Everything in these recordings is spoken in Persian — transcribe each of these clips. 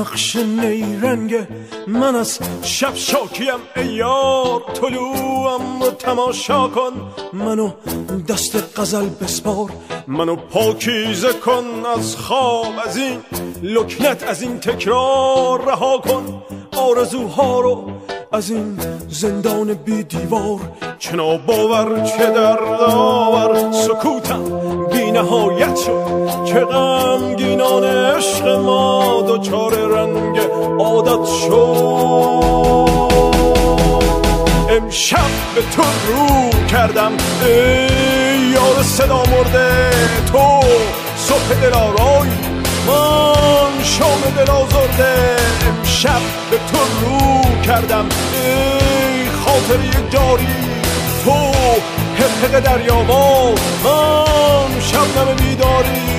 نقش نیرنگ من از شب شاکیم ای یار، طلوعم رو تماشا کن، منو دست غزل بسپار، منو پاکیزه کن از خواب، از این لکنت، از این تکرار رها کن، آرزوها رو از این زندان بی دیوار، چه ناباور چه دردآور سکوتم بی نهایت شد، چه غمگینان عشق ما دچار رنگ عادت شد. امشب به تو رو کردم ای یار صدا مرده، تو صبح دلارای من شام دل آزرده. امشب به تو رو کردم ای خاطری جاری، تو حقق دریاوار من شبنم بیداری.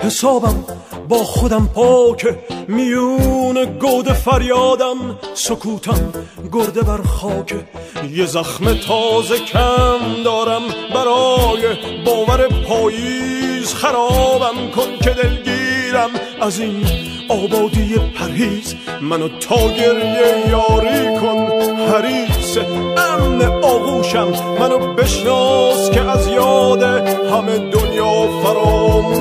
حسابم با خودم پاکه، میون گود فریادم سکوتم گرده بر خاکه، یه زخم تازه کم دارم برای باور پاییز، خرابم کن که دلگیرم از این آبادی پرهیز، منو تا گریه یاری کن حریص امن آغوشم، منو بشناس که از یاد همه دنیا فراموشم.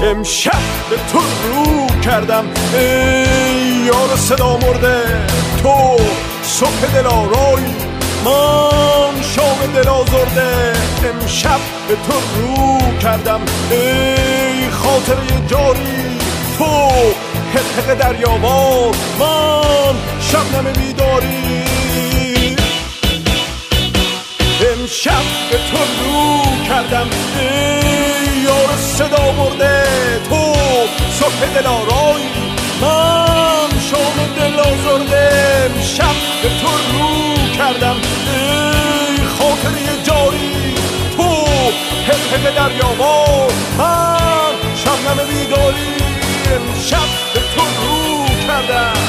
امشب به تو رو کردم ای یار صدا مرده، تو صبح دلارای من شام دل آزرده. امشب به تو رو کردم ای خاطره جاری، تو حقق دریاوار من شبنم بیداری. امشب به تو رو کردم ای یار صدا مرده، تو صبح دلارای من شام دل آزرده. امشب به تو رو کردم ای خاطره جاری، تو حقق دریاوار من شبنم بیداری. امشب به تو رو کردم